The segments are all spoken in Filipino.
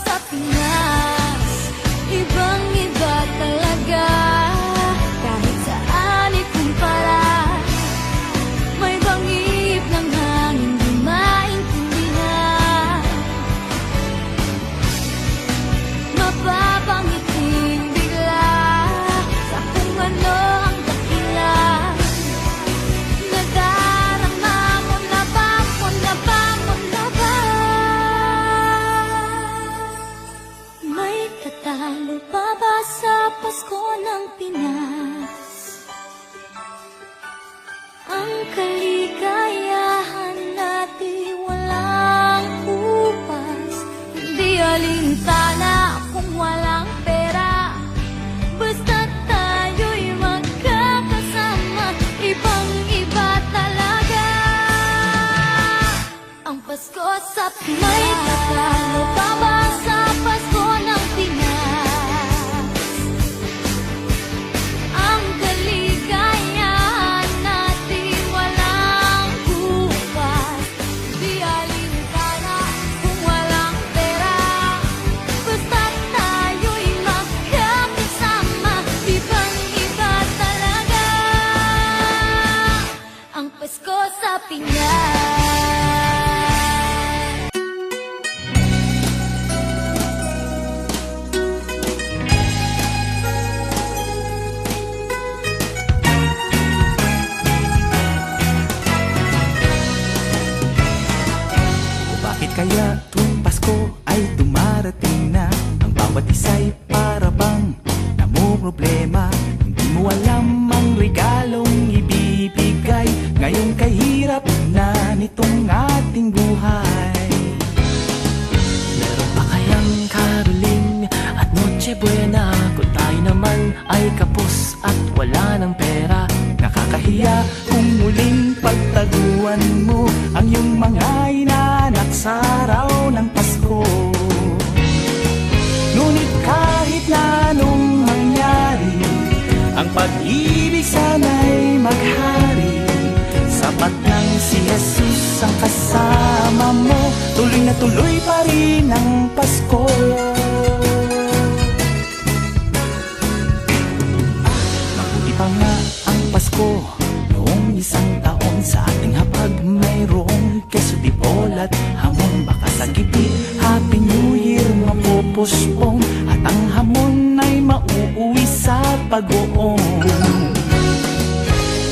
sa Pinas, ibang-iba talaga. Kahit saan ikumpara, may bangib ng hangin di maintindihan. Mapapangiting bigla sa kung ano ang dahilan. Nadarama mo na ba, mo na ba, mo na ba? May tatalo pa ba sa Pasko ng Pinas? Ang kaligayahan natin walang upas. Hindi alintana kung walang pera, basta tayo'y magkakasama. Ibang-iba talaga ang Pasko sa Pinas. May tatalo pa ba sa Pasko ng Pinas? Ang kaligayahan natin walang bukas. Di alintana kung walang pera, basta tayo'y magkakasama. Ibang-iba talaga ang Pasko sa Pinas. Bakit kaya tuwing Pasko ay dumarating na? Ang bawat isa'y para bang namumroblema. Hindi mo alam ang regalong ibibigay ngayong kahirap na nitong ating buhay. Meron pa kayang karoling at Noche Buena kung tayo naman ay kapos at wala ng pera? Nakakahiya kung muling pagtaguan mo ang iyong mga inaanak sa araw ng Pasko. Ngunit kahit na anong mangyari, ang pag-ibig sana'y maghari. Sapat lang si Jesus ang kasama mo, tuloy na tuloy pa rin ang Pasko. Mabuti pa nga ang Pasko noong isang taon. Sa ating hapag mayroong keso di bolat, hamon baka sa gitid. Happy New Year mapupuspong at ang hamon ay mauuwi sa pag-uong.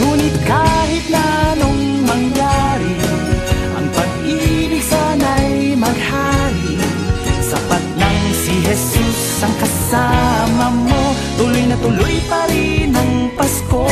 Ngunit kahit na anong mangyari, ang pag-ibig sana'y maghari. Sapat lang si Jesus ang kasama mo, tuloy na tuloy pa rin ang Pasko.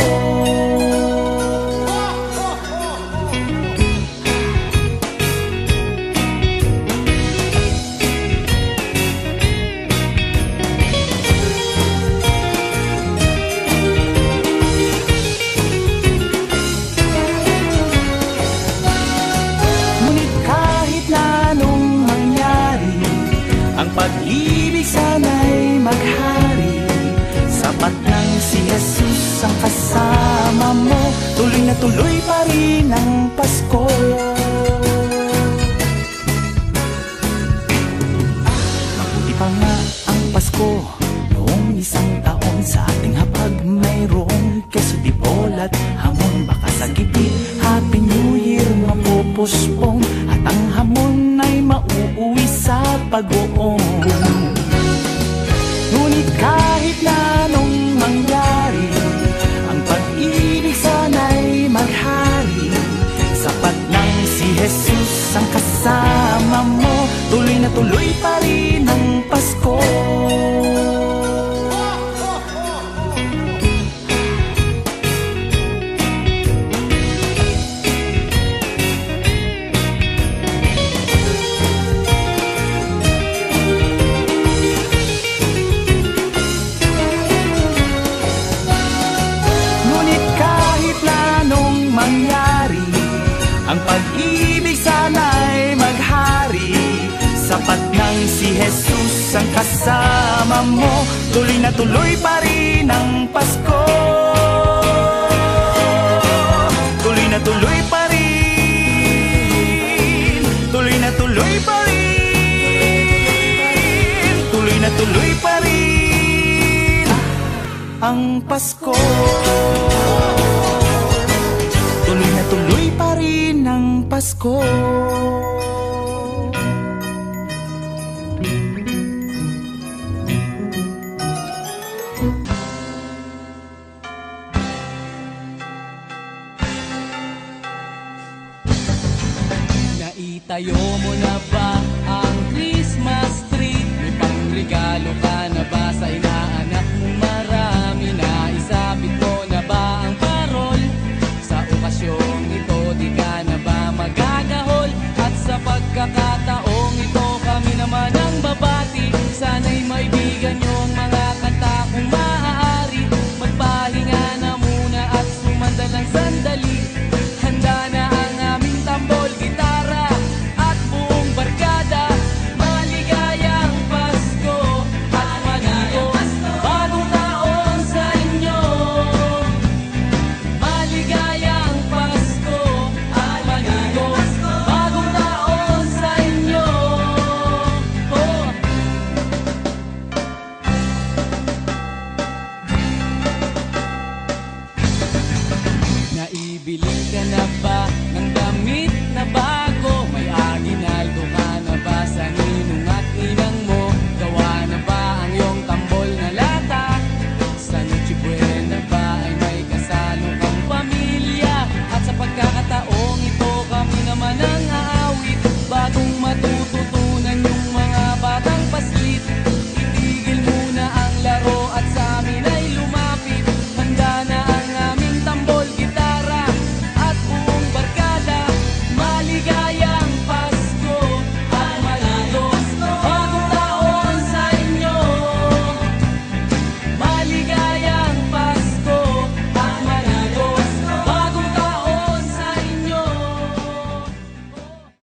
Ngunit kahit na anong mangyari, ang pag-ibig sana'y maghari. Sapat lang si Jesus ang kasama mo, tuloy na tuloy pa rin ang Pasko. Mabuti pa nga ang Pasko noong isang taon. Sa ating hapag mayroong keso di bolat, hamon baka sa gitid. Happy New Year mapupuspong at ang hamon ay mauuwi sa pag-uong. Ngunit kahit na anong mangyari, ang pag-ibig sana'y maghari. Sapat lang si Jesus ang kasama mo, tuloy na tuloy pa rin ang Pasko. Ang pag-ibig sana'y maghari. Sapat lang si Jesus ang kasama mo, tuloy na tuloy pa rin ang Pasko. Tuloy na tuloy pa rin, tuloy na tuloy pa rin. ang Pasko. Tuloy na tuloy pa rin ang Pasko. Naitayo